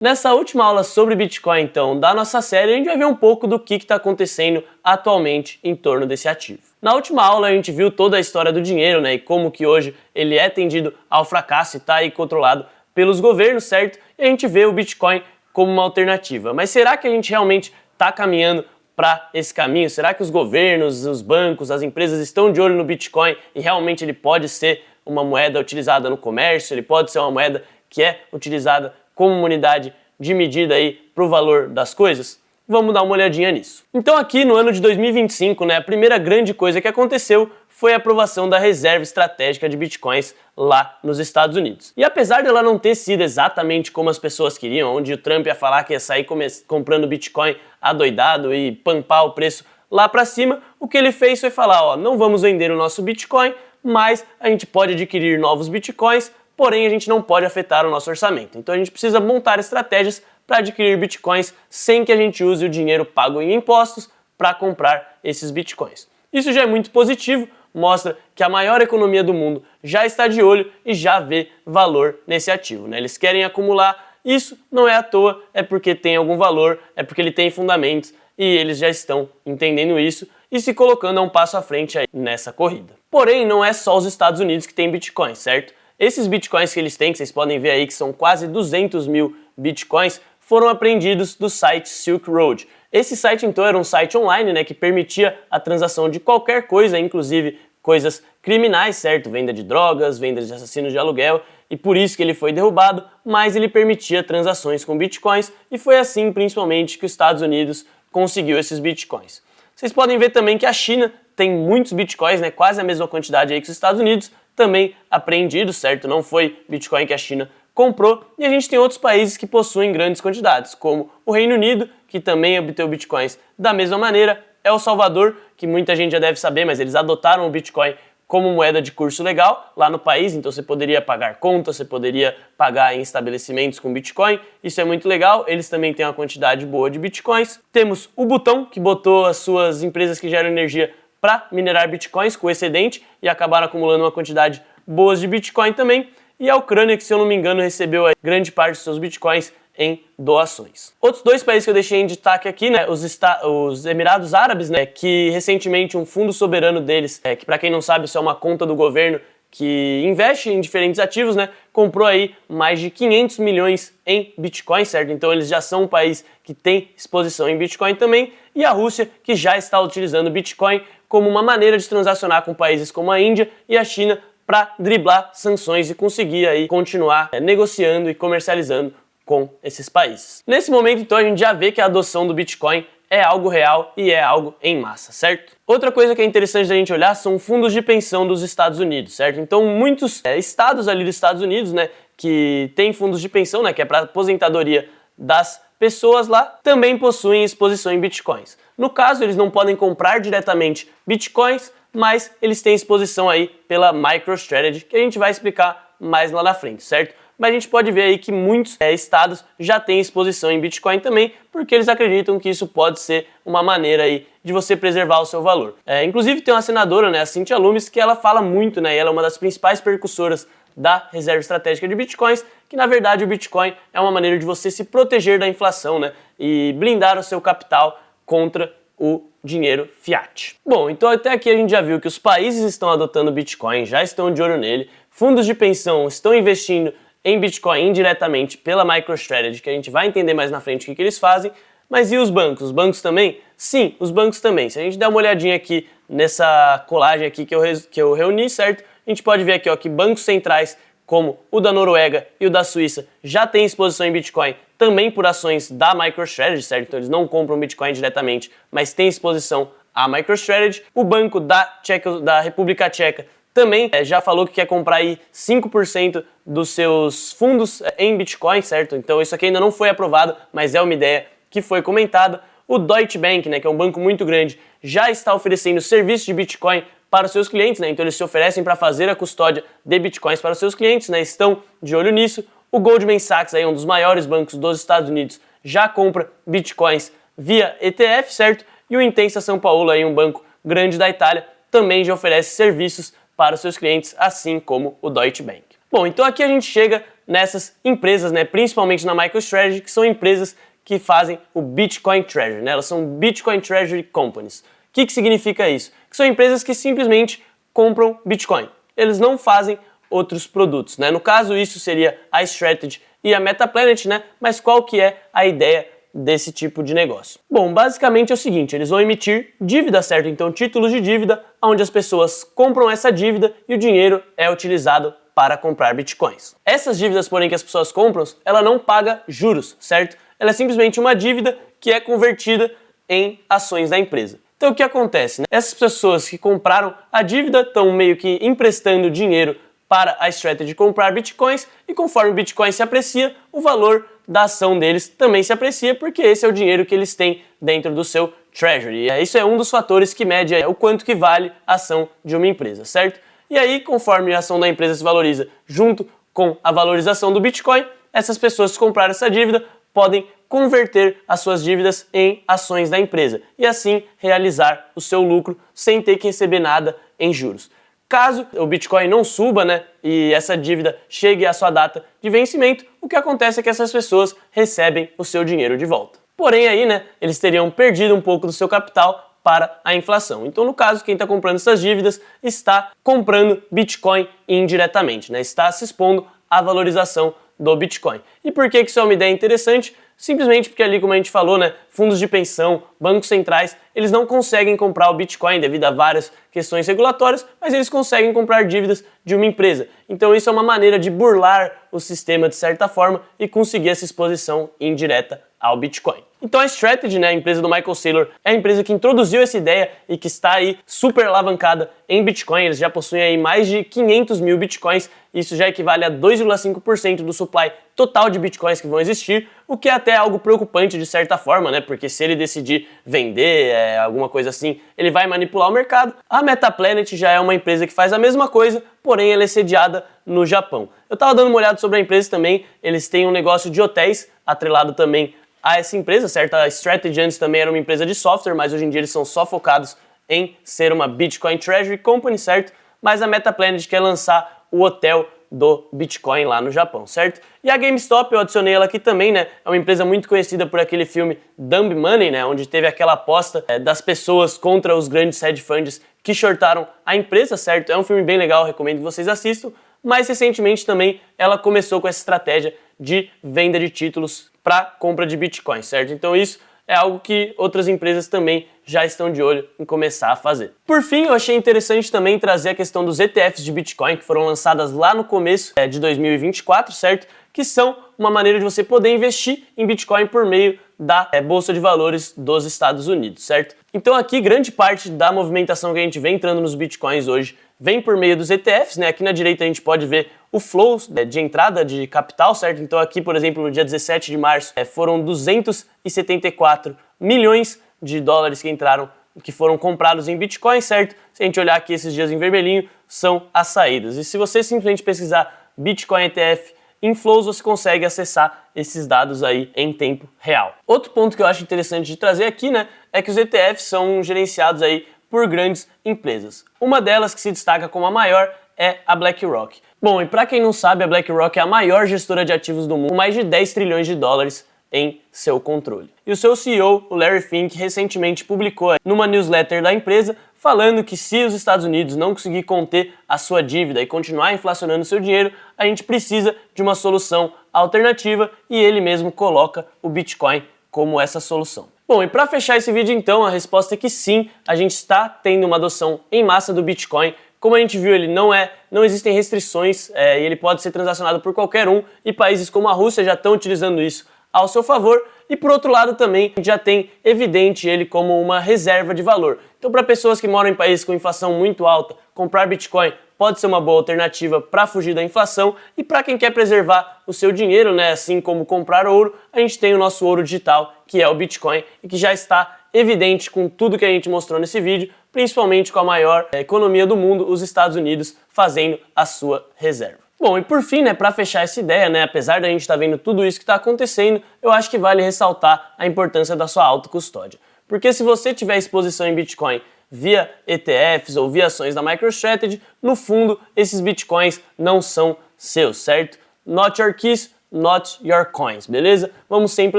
Nessa última aula sobre Bitcoin, então, da nossa série, a gente vai ver um pouco do que está acontecendo atualmente em torno desse ativo. Na última aula a gente viu toda a história do dinheiro, né, e como que hoje ele é tendido ao fracasso e está aí controlado pelos governos, certo? E a gente vê o Bitcoin como uma alternativa. Mas será que a gente realmente está caminhando para esse caminho? Será que os governos, os bancos, as empresas estão de olho no Bitcoin e realmente ele pode ser uma moeda utilizada no comércio, ele pode ser uma moeda que é utilizada como uma unidade de medida aí para o valor das coisas? Vamos dar uma olhadinha nisso. Então aqui no ano de 2025, né, a primeira grande coisa que aconteceu foi a aprovação da reserva estratégica de bitcoins lá nos Estados Unidos. E apesar dela não ter sido exatamente como as pessoas queriam, onde o Trump ia falar que ia sair comprando bitcoin adoidado e pampar o preço lá para cima, o que ele fez foi falar, ó, não vamos vender o nosso bitcoin, mas a gente pode adquirir novos bitcoins, porém a gente não pode afetar o nosso orçamento. Então a gente precisa montar estratégias para adquirir bitcoins sem que a gente use o dinheiro pago em impostos para comprar esses bitcoins. Isso já é muito positivo, mostra que a maior economia do mundo já está de olho e já vê valor nesse ativo, né? Eles querem acumular, isso não é à toa, é porque tem algum valor, é porque ele tem fundamentos e eles já estão entendendo isso e se colocando a um passo à frente aí nessa corrida. Porém, não é só os Estados Unidos que têm bitcoins, certo? Esses bitcoins que eles têm, que vocês podem ver aí que são quase 200 mil bitcoins, foram apreendidos do site Silk Road. Esse site então era um site online, né, que permitia a transação de qualquer coisa, inclusive coisas criminais, certo? Venda de drogas, venda de assassinos de aluguel, e por isso que ele foi derrubado, mas ele permitia transações com bitcoins e foi assim principalmente que os Estados Unidos conseguiu esses bitcoins. Vocês podem ver também que a China tem muitos bitcoins, né, quase a mesma quantidade aí que os Estados Unidos, também apreendidos, certo? Não foi bitcoin que a China comprou, e a gente tem outros países que possuem grandes quantidades, como o Reino Unido, que também obteve bitcoins da mesma maneira, El Salvador, que muita gente já deve saber, mas eles adotaram o Bitcoin como moeda de curso legal lá no país, então você poderia pagar contas, você poderia pagar em estabelecimentos com Bitcoin, isso é muito legal, eles também têm uma quantidade boa de Bitcoins. Temos o Butão, que botou as suas empresas que geram energia para minerar Bitcoins com excedente e acabaram acumulando uma quantidade boa de Bitcoin também. E a Ucrânia, que se eu não me engano recebeu grande parte dos seus Bitcoins em doações. Outros dois países que eu deixei em destaque aqui, né, os Emirados Árabes, né, que recentemente um fundo soberano deles, que para quem não sabe isso é uma conta do governo que investe em diferentes ativos, né, comprou aí mais de 500 milhões em Bitcoin, certo? Então eles já são um país que tem exposição em Bitcoin também, e a Rússia, que já está utilizando Bitcoin como uma maneira de transacionar com países como a Índia e a China para driblar sanções e conseguir aí continuar negociando e comercializando com esses países. Nesse momento, então, a gente já vê que a adoção do Bitcoin é algo real e é algo em massa, certo? Outra coisa que é interessante da gente olhar são fundos de pensão dos Estados Unidos, certo? Então, muitos estados ali dos Estados Unidos, né, que têm fundos de pensão, né, que é para aposentadoria das pessoas lá, também possuem exposição em Bitcoins. No caso, eles não podem comprar diretamente Bitcoins, mas eles têm exposição aí pela MicroStrategy, que a gente vai explicar mais lá na frente, certo? Mas a gente pode ver aí que muitos estados já têm exposição em Bitcoin também, porque eles acreditam que isso pode ser uma maneira aí de você preservar o seu valor. Inclusive tem uma senadora, né, a Cynthia Lummis, que ela fala muito, né, e ela é uma das principais percussoras da reserva estratégica de Bitcoins, que na verdade o Bitcoin é uma maneira de você se proteger da inflação, né, e blindar o seu capital contra o dinheiro fiat. Bom, então até aqui a gente já viu que os países estão adotando Bitcoin, já estão de olho nele, fundos de pensão estão investindo em Bitcoin indiretamente pela MicroStrategy, que a gente vai entender mais na frente o que eles fazem. Mas e os bancos? Os bancos também? Sim, os bancos também. Se a gente der uma olhadinha aqui nessa colagem aqui que eu reuni, certo? A gente pode ver aqui, ó, que bancos centrais como o da Noruega e o da Suíça já têm exposição em Bitcoin também por ações da MicroStrategy, certo? Então eles não compram Bitcoin diretamente, mas têm exposição à MicroStrategy. O banco da República Tcheca também já falou que quer comprar aí 5% dos seus fundos em Bitcoin, certo? Então isso aqui ainda não foi aprovado, mas é uma ideia que foi comentada. O Deutsche Bank, né, que é um banco muito grande, já está oferecendo serviço de Bitcoin para os seus clientes, né? Então eles se oferecem para fazer a custódia de Bitcoins para os seus clientes, né? Estão de olho nisso. O Goldman Sachs, aí, um dos maiores bancos dos Estados Unidos, já compra Bitcoins via ETF, certo? E o Intesa São Paulo, aí, um banco grande da Itália, também já oferece serviços para os seus clientes, assim como o Deutsche Bank. Bom, então aqui a gente chega nessas empresas, né, principalmente na MicroStrategy, que são empresas que fazem o Bitcoin Treasury, né? Elas são Bitcoin Treasury Companies. O que significa isso? Que são empresas que simplesmente compram Bitcoin. Eles não fazem outros produtos, né? No caso, isso seria a Strategy e a Metaplanet, né? Mas qual que é a ideia desse tipo de negócio? Bom, basicamente é o seguinte, eles vão emitir dívida, certo? Então, títulos de dívida, onde as pessoas compram essa dívida e o dinheiro é utilizado para comprar bitcoins. Essas dívidas, porém, que as pessoas compram, ela não paga juros, certo? Ela é simplesmente uma dívida que é convertida em ações da empresa. Então, o que acontece, né? Essas pessoas que compraram a dívida estão meio que emprestando dinheiro para a Strategy comprar bitcoins e conforme o bitcoin se aprecia, o valor da ação deles também se aprecia porque esse é o dinheiro que eles têm dentro do seu treasury. E isso é um dos fatores que mede o quanto que vale a ação de uma empresa, certo? E aí, conforme a ação da empresa se valoriza junto com a valorização do bitcoin, essas pessoas que compraram essa dívida podem converter as suas dívidas em ações da empresa e assim realizar o seu lucro sem ter que receber nada em juros. Caso o Bitcoin não suba, né, e essa dívida chegue à sua data de vencimento, o que acontece é que essas pessoas recebem o seu dinheiro de volta. Porém aí, né, eles teriam perdido um pouco do seu capital para a inflação. Então, no caso, quem está comprando essas dívidas está comprando Bitcoin indiretamente, né, está se expondo à valorização do Bitcoin. E por que isso é uma ideia interessante? Simplesmente porque ali, como a gente falou, né, fundos de pensão, bancos centrais, eles não conseguem comprar o Bitcoin devido a várias questões regulatórias, mas eles conseguem comprar dívidas de uma empresa. Então isso é uma maneira de burlar o sistema de certa forma e conseguir essa exposição indireta ao Bitcoin. Então a Strategy, né, a empresa do Michael Saylor, é a empresa que introduziu essa ideia e que está aí super alavancada em Bitcoin. Eles já possuem aí mais de 500 mil Bitcoins, isso já equivale a 2,5% do supply total de Bitcoins que vão existir, o que é até algo preocupante de certa forma, né, porque se ele decidir vender alguma coisa assim, ele vai manipular o mercado. A Metaplanet já é uma empresa que faz a mesma coisa, porém ela é sediada no Japão. Eu estava dando uma olhada sobre a empresa também, eles têm um negócio de hotéis atrelado também a essa empresa, certo? A Strategy antes também era uma empresa de software, mas hoje em dia eles são só focados em ser uma Bitcoin Treasury Company, certo? Mas a Metaplanet quer lançar o hotel do Bitcoin lá no Japão, certo? E a GameStop, eu adicionei ela aqui também, né? É uma empresa muito conhecida por aquele filme Dumb Money, né? Onde teve aquela aposta das pessoas contra os grandes hedge funds que shortaram a empresa, certo? É um filme bem legal, recomendo que vocês assistam. Mas recentemente também ela começou com essa estratégia de venda de títulos para compra de Bitcoin, certo? Então isso é algo que outras empresas também já estão de olho em começar a fazer. Por fim, eu achei interessante também trazer a questão dos ETFs de Bitcoin, que foram lançadas lá no começo de 2024, certo? Que são uma maneira de você poder investir em Bitcoin por meio da Bolsa de Valores dos Estados Unidos, certo? Então aqui grande parte da movimentação que a gente vê entrando nos Bitcoins hoje vem por meio dos ETFs, né? Aqui na direita a gente pode ver o flow de entrada de capital, certo? Então aqui, por exemplo, no dia 17 de março, foram 274 milhões de dólares que entraram, que foram comprados em Bitcoin, certo? Se a gente olhar aqui esses dias em vermelhinho, são as saídas. E se você simplesmente pesquisar Bitcoin ETF inflows, você consegue acessar esses dados aí em tempo real. Outro ponto que eu acho interessante de trazer aqui, né, é que os ETFs são gerenciados aí por grandes empresas. Uma delas que se destaca como a maior é a BlackRock. Bom, e para quem não sabe, a BlackRock é a maior gestora de ativos do mundo, com mais de 10 trilhões de dólares em seu controle. E o seu CEO, o Larry Fink, recentemente publicou numa newsletter da empresa falando que se os Estados Unidos não conseguir conter a sua dívida e continuar inflacionando seu dinheiro, a gente precisa de uma solução alternativa e ele mesmo coloca o Bitcoin como essa solução. Bom, e para fechar esse vídeo então, a resposta é que sim, a gente está tendo uma adoção em massa do Bitcoin. Como a gente viu, ele não existem restrições e ele pode ser transacionado por qualquer um e países como a Rússia já estão utilizando isso ao seu favor. E por outro lado também já tem evidente ele como uma reserva de valor. Então para pessoas que moram em países com inflação muito alta, comprar Bitcoin pode ser uma boa alternativa para fugir da inflação e para quem quer preservar o seu dinheiro, né, assim como comprar ouro, a gente tem o nosso ouro digital, que é o Bitcoin e que já está evidente com tudo que a gente mostrou nesse vídeo, principalmente com a maior economia do mundo, os Estados Unidos, fazendo a sua reserva. Bom, e por fim, né, para fechar essa ideia, né, apesar da gente estar vendo tudo isso que está acontecendo, eu acho que vale ressaltar a importância da sua autocustódia. Porque se você tiver exposição em Bitcoin via ETFs ou via ações da MicroStrategy, no fundo, esses Bitcoins não são seus, certo? not your keys, not your coins, beleza? Vamos sempre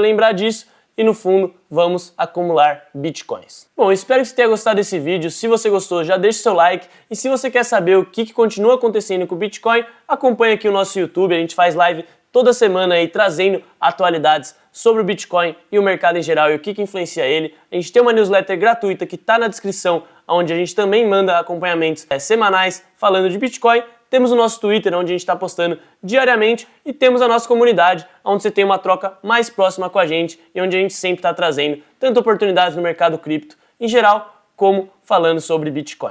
lembrar disso e no fundo vamos acumular bitcoins. Bom, espero que você tenha gostado desse vídeo. Se você gostou, já deixa seu like, e se você quer saber o que continua acontecendo com o Bitcoin, acompanha aqui o nosso YouTube, a gente faz live toda semana aí trazendo atualidades sobre o Bitcoin e o mercado em geral e o que influencia ele. A gente tem uma newsletter gratuita que está na descrição, onde a gente também manda acompanhamentos semanais falando de Bitcoin. Temos o nosso Twitter, onde a gente está postando diariamente, e temos a nossa comunidade, onde você tem uma troca mais próxima com a gente e onde a gente sempre está trazendo tanto oportunidades no mercado cripto em geral, como falando sobre Bitcoin.